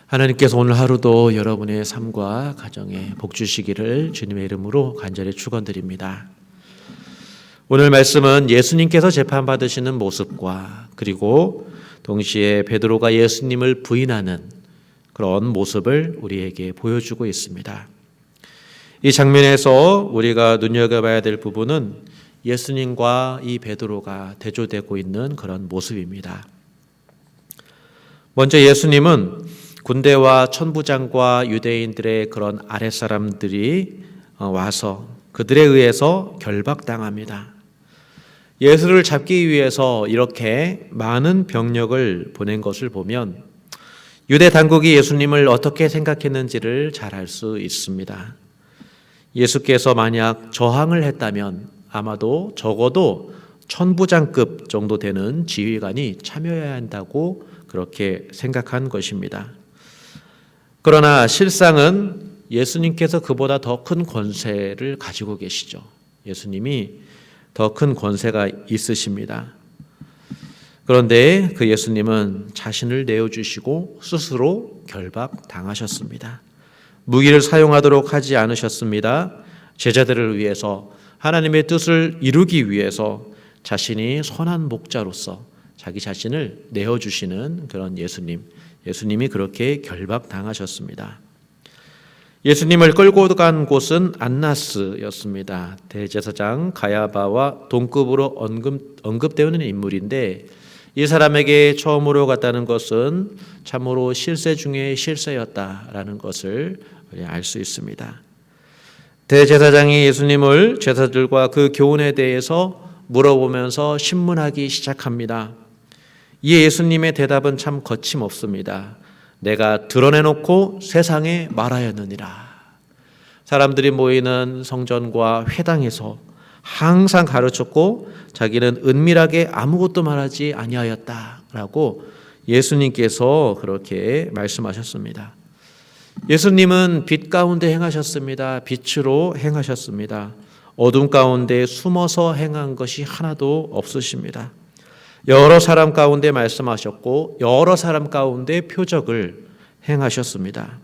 하나님께서 오늘 하루도 여러분의 삶과 가정에 복 주시기를 주님의 이름으로 간절히 축원드립니다. 오늘 말씀은 예수님께서 재판받으시는 모습과 그리고 동시에 베드로가 예수님을 부인하는 그런 모습을 우리에게 보여주고 있습니다. 이 장면에서 우리가 눈여겨봐야 될 부분은 예수님과 이 베드로가 대조되고 있는 그런 모습입니다. 먼저 예수님은 군대와 천부장과 유대인들의 그런 아랫사람들이 와서 그들에 의해서 결박당합니다. 예수를 잡기 위해서 이렇게 많은 병력을 보낸 것을 보면 유대 당국이 예수님을 어떻게 생각했는지를 잘 알 수 있습니다. 예수께서 만약 저항을 했다면 아마도 적어도 천부장급 정도 되는 지휘관이 참여해야 한다고 그렇게 생각한 것입니다. 그러나 실상은 예수님께서 그보다 더 큰 권세를 가지고 계시죠. 예수님이 더 큰 권세가 있으십니다. 그런데 그 예수님은 자신을 내어주시고 스스로 결박당하셨습니다. 무기를 사용하도록 하지 않으셨습니다. 제자들을 위해서 하나님의 뜻을 이루기 위해서 자신이 선한 목자로서 자기 자신을 내어주시는 그런 예수님이 그렇게 결박당하셨습니다. 예수님을 끌고 간 곳은 안나스였습니다. 대제사장 가야바와 동급으로 언급되는 인물인데 이 사람에게 처음으로 갔다는 것은 참으로 실세 중에 실세였다라는 것을 알 수 있습니다. 대제사장이 예수님을 제사들과 그 교훈에 대해서 물어보면서 신문하기 시작합니다. 이 예수님의 대답은 참 거침없습니다. 내가 드러내놓고 세상에 말하였느니라. 사람들이 모이는 성전과 회당에서 항상 가르쳤고 자기는 은밀하게 아무것도 말하지 아니하였다라고 예수님께서 그렇게 말씀하셨습니다. 예수님은 빛 가운데 행하셨습니다. 빛으로 행하셨습니다. 어둠 가운데 숨어서 행한 것이 하나도 없으십니다. 여러 사람 가운데 말씀하셨고 여러 사람 가운데 표적을 행하셨습니다.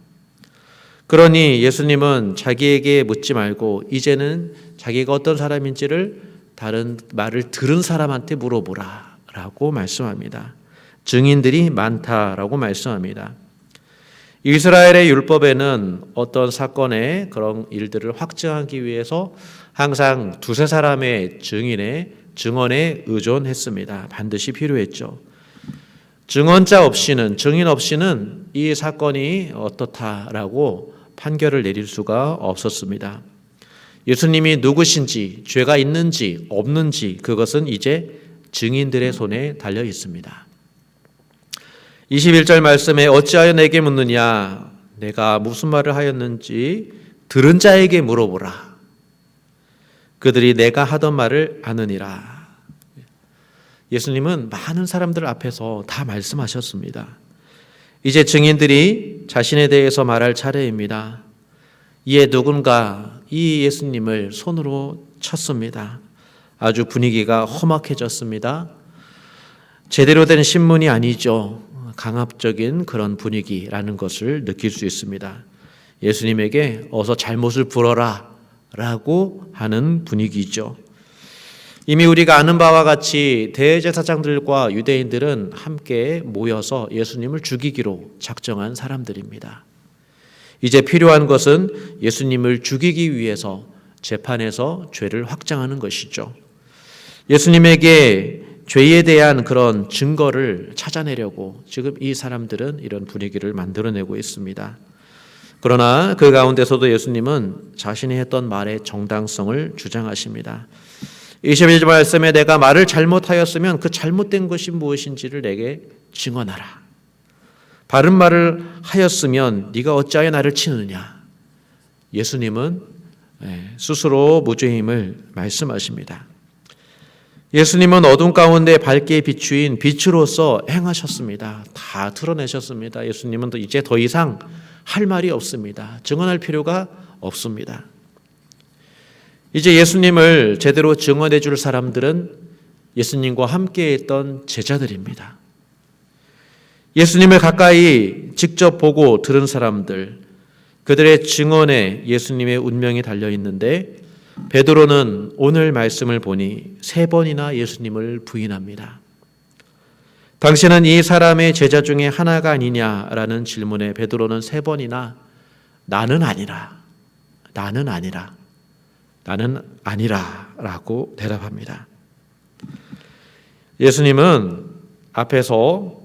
그러니 예수님은 자기에게 묻지 말고 이제는 자기가 어떤 사람인지를 다른 말을 들은 사람한테 물어보라 라고 말씀합니다. 증인들이 많다라고 말씀합니다. 이스라엘의 율법에는 어떤 사건의 그런 일들을 확증하기 위해서 항상 두세 사람의 증언에 의존했습니다. 반드시 필요했죠. 증언자 없이는, 증인 없이는 이 사건이 어떻다라고 판결을 내릴 수가 없었습니다. 예수님이 누구신지, 죄가 있는지 없는지 그것은 이제 증인들의 손에 달려 있습니다. 21절 말씀에 어찌하여 내게 묻느냐, 내가 무슨 말을 하였는지 들은 자에게 물어보라. 그들이 내가 하던 말을 아느니라. 예수님은 많은 사람들 앞에서 다 말씀하셨습니다. 이제 증인들이 자신에 대해서 말할 차례입니다. 이에 누군가 이 예수님을 손으로 쳤습니다. 아주 분위기가 험악해졌습니다. 제대로 된 신문이 아니죠. 강압적인 그런 분위기라는 것을 느낄 수 있습니다. 예수님에게 어서 잘못을 풀어라 라고 하는 분위기죠. 이미 우리가 아는 바와 같이 대제사장들과 유대인들은 함께 모여서 예수님을 죽이기로 작정한 사람들입니다. 이제 필요한 것은 예수님을 죽이기 위해서 재판에서 죄를 확정하는 것이죠. 예수님에게 죄에 대한 그런 증거를 찾아내려고 지금 이 사람들은 이런 분위기를 만들어내고 있습니다. 그러나 그 가운데서도 예수님은 자신이 했던 말의 정당성을 주장하십니다. 21절 말씀에 내가 말을 잘못하였으면 그 잘못된 것이 무엇인지를 내게 증언하라. 바른 말을 하였으면 네가 어찌하여 나를 치느냐. 예수님은 스스로 무죄임을 말씀하십니다. 예수님은 어둠 가운데 밝게 비추인 빛으로서 행하셨습니다. 다 드러내셨습니다. 예수님은 이제 더 이상 할 말이 없습니다. 증언할 필요가 없습니다. 이제 예수님을 제대로 증언해 줄 사람들은 예수님과 함께 했던 제자들입니다. 예수님을 가까이 직접 보고 들은 사람들, 그들의 증언에 예수님의 운명이 달려 있는데 베드로는 오늘 말씀을 보니 3번이나 예수님을 부인합니다. 당신은 이 사람의 제자 중에 하나가 아니냐라는 질문에 베드로는 3번이나 나는 아니라 라고 대답합니다. 예수님은 앞에서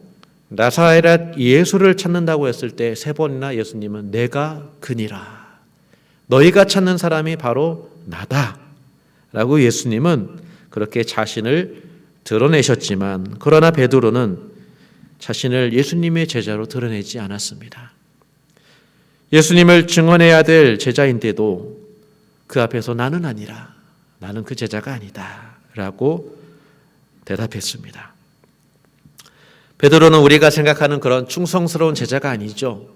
나사렛 예수를 찾는다고 했을 때 3번이나 예수님은 내가 그니라, 너희가 찾는 사람이 바로 나다 라고 예수님은 그렇게 자신을 드러내셨지만, 그러나 베드로는 자신을 예수님의 제자로 드러내지 않았습니다. 예수님을 증언해야 될 제자인데도 그 앞에서 나는 아니라, 나는 그 제자가 아니다 라고 대답했습니다. 베드로는 우리가 생각하는 그런 충성스러운 제자가 아니죠.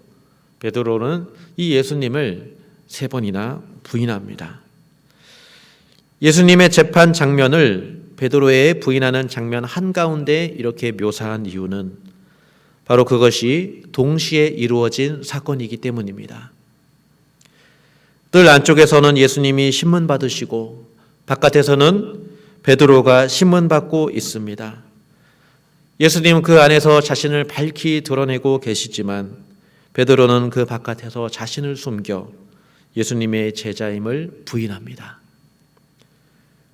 베드로는 이 예수님을 3번이나 부인합니다. 예수님의 재판 장면을 베드로의 부인하는 장면 한가운데 이렇게 묘사한 이유는 바로 그것이 동시에 이루어진 사건이기 때문입니다. 뜰 안쪽에서는 예수님이 신문 받으시고 바깥에서는 베드로가 신문 받고 있습니다. 예수님은 그 안에서 자신을 밝히 드러내고 계시지만 베드로는 그 바깥에서 자신을 숨겨 예수님의 제자임을 부인합니다.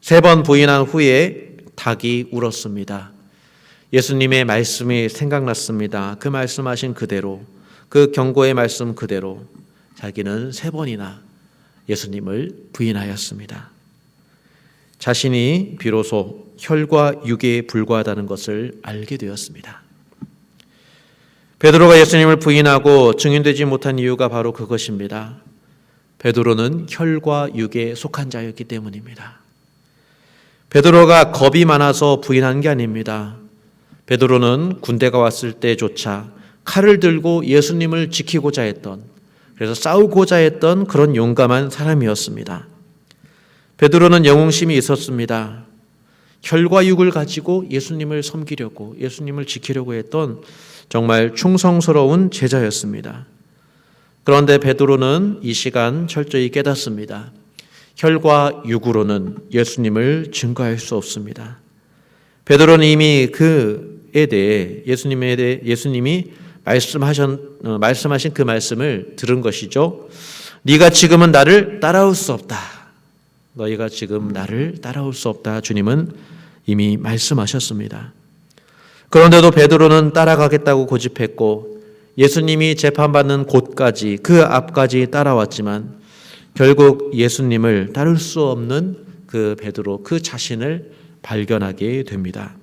3번 부인한 후에 닭이 울었습니다. 예수님의 말씀이 생각났습니다. 그 말씀하신 그대로, 그 경고의 말씀 그대로 자기는 3번이나 예수님을 부인하였습니다. 자신이 비로소 혈과 육에 불과하다는 것을 알게 되었습니다. 베드로가 예수님을 부인하고 증인되지 못한 이유가 바로 그것입니다. 베드로는 혈과 육에 속한 자였기 때문입니다. 베드로가 겁이 많아서 부인한 게 아닙니다. 베드로는 군대가 왔을 때조차 칼을 들고 예수님을 지키고자 했던, 그래서 싸우고자 했던 그런 용감한 사람이었습니다. 베드로는 영웅심이 있었습니다. 혈과 육을 가지고 예수님을 섬기려고, 예수님을 지키려고 했던 정말 충성스러운 제자였습니다. 그런데 베드로는 이 시간 철저히 깨닫습니다. 혈과 육으로는 예수님을 증거할 수 없습니다. 베드로는 이미 그에 대해 예수님이 말씀하신 그 말씀을 들은 것이죠. 네가 지금은 나를 따라올 수 없다. 너희가 지금 나를 따라올 수 없다. 주님은 이미 말씀하셨습니다. 그런데도 베드로는 따라가겠다고 고집했고 예수님이 재판받는 곳까지, 그 앞까지 따라왔지만 결국 예수님을 따를 수 없는 그 베드로, 그 자신을 발견하게 됩니다.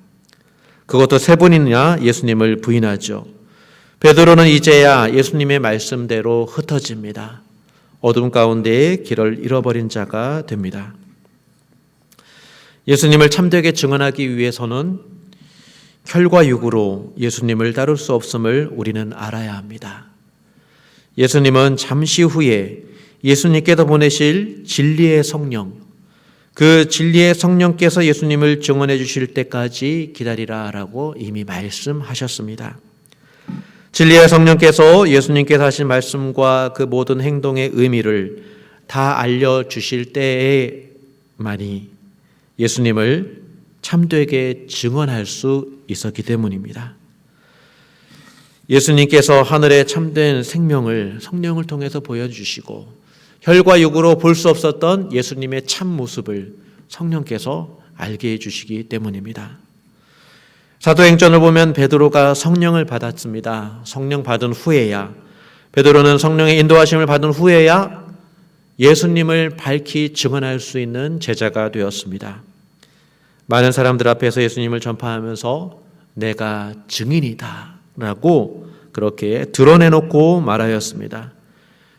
그것도 3번이나 예수님을 부인하죠. 베드로는 이제야 예수님의 말씀대로 흩어집니다. 어둠 가운데에 길을 잃어버린 자가 됩니다. 예수님을 참되게 증언하기 위해서는 혈과 육으로 예수님을 따를 수 없음을 우리는 알아야 합니다. 예수님은 잠시 후에 예수님께서 보내실 진리의 성령, 그 진리의 성령께서 예수님을 증언해 주실 때까지 기다리라라고 이미 말씀하셨습니다. 진리의 성령께서 예수님께서 하신 말씀과 그 모든 행동의 의미를 다 알려주실 때에만이 예수님을 참되게 증언할 수 있었기 때문입니다. 예수님께서 하늘의 참된 생명을 성령을 통해서 보여주시고 혈과 육으로 볼 수 없었던 예수님의 참 모습을 성령께서 알게 해주시기 때문입니다. 사도행전을 보면 베드로가 성령을 받았습니다. 성령 받은 후에야, 베드로는 성령의 인도하심을 받은 후에야 예수님을 밝히 증언할 수 있는 제자가 되었습니다. 많은 사람들 앞에서 예수님을 전파하면서 내가 증인이다 라고 그렇게 드러내놓고 말하였습니다.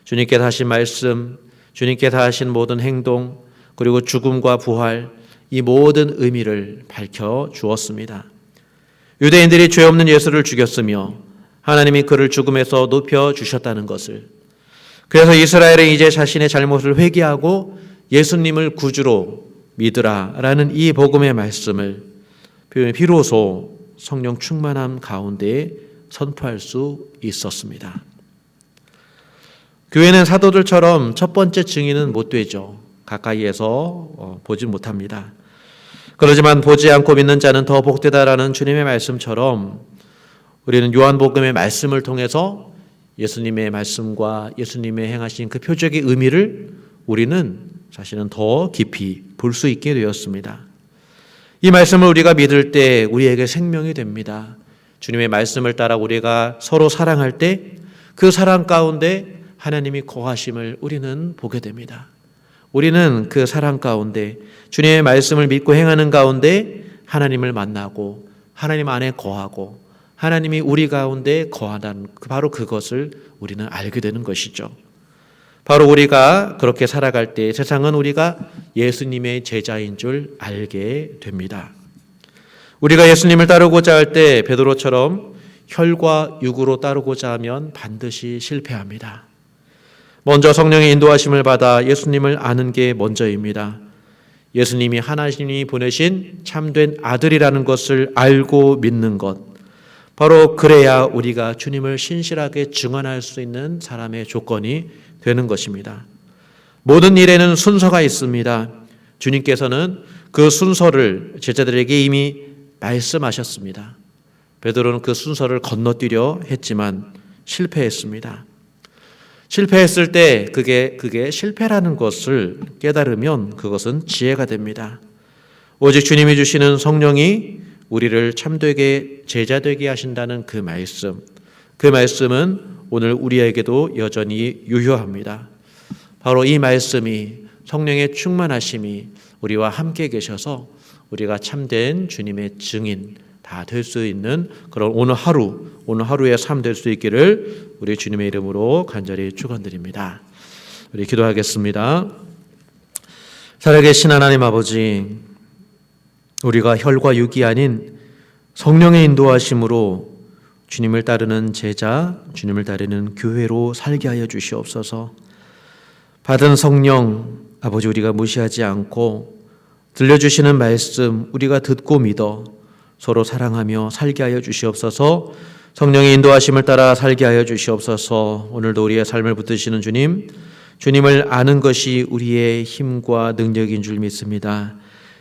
주님께서 하신 말씀, 주님께서 하신 모든 행동, 그리고 죽음과 부활, 이 모든 의미를 밝혀 주었습니다. 유대인들이 죄 없는 예수를 죽였으며 하나님이 그를 죽음에서 높여 주셨다는 것을, 그래서 이스라엘은 이제 자신의 잘못을 회개하고 예수님을 구주로 믿으라라는 이 복음의 말씀을 비로소 성령 충만함 가운데 선포할 수 있었습니다. 교회는 사도들처럼 첫 번째 증인은 못 되죠. 가까이에서 보지 못합니다. 그러지만 보지 않고 믿는 자는 더 복되다라는 주님의 말씀처럼 우리는 요한복음의 말씀을 통해서 예수님의 말씀과 예수님의 행하신 그 표적의 의미를 우리는 사실은 더 깊이 볼 수 있게 되었습니다. 이 말씀을 우리가 믿을 때 우리에게 생명이 됩니다. 주님의 말씀을 따라 우리가 서로 사랑할 때 그 사랑 가운데 하나님이 거하심을 우리는 보게 됩니다. 우리는 그 사랑 가운데 주님의 말씀을 믿고 행하는 가운데 하나님을 만나고 하나님 안에 거하고 하나님이 우리 가운데 거하다는 바로 그것을 우리는 알게 되는 것이죠. 바로 우리가 그렇게 살아갈 때 세상은 우리가 예수님의 제자인 줄 알게 됩니다. 우리가 예수님을 따르고자 할 때 베드로처럼 혈과 육으로 따르고자 하면 반드시 실패합니다. 먼저 성령의 인도하심을 받아 예수님을 아는 게 먼저입니다. 예수님이 하나님이 보내신 참된 아들이라는 것을 알고 믿는 것, 바로 그래야 우리가 주님을 신실하게 증언할 수 있는 사람의 조건이 되는 것입니다. 모든 일에는 순서가 있습니다. 주님께서는 그 순서를 제자들에게 이미 말씀하셨습니다. 베드로는 그 순서를 건너뛰려 했지만 실패했습니다. 실패했을 때 그게 실패라는 것을 깨달으면 그것은 지혜가 됩니다. 오직 주님이 주시는 성령이 우리를 참되게 제자되게 하신다는 그 말씀은 오늘 우리에게도 여전히 유효합니다. 바로 이 말씀이 성령의 충만하심이 우리와 함께 계셔서 우리가 참된 주님의 증인 다 될 수 있는 그런 오늘 하루의 삶 될 수 있기를 우리 주님의 이름으로 간절히 축원드립니다. 우리 기도하겠습니다. 살아계신 하나님 아버지, 우리가 혈과 육이 아닌 성령의 인도하심으로 주님을 따르는 제자, 주님을 따르는 교회로 살게 하여 주시옵소서. 받은 성령 아버지 우리가 무시하지 않고 들려주시는 말씀 우리가 듣고 믿어 서로 사랑하며 살게 하여 주시옵소서. 성령의 인도하심을 따라 살게 하여 주시옵소서. 오늘도 우리의 삶을 붙드시는 주님을 아는 것이 우리의 힘과 능력인 줄 믿습니다.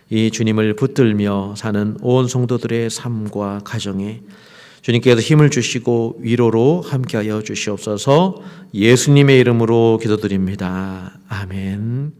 이 주님을 붙들며 사는 온 성도들의 삶과 가정에 주님께서 힘을 주시고 위로로 함께하여 주시옵소서. 예수님의 이름으로 기도드립니다. 아멘.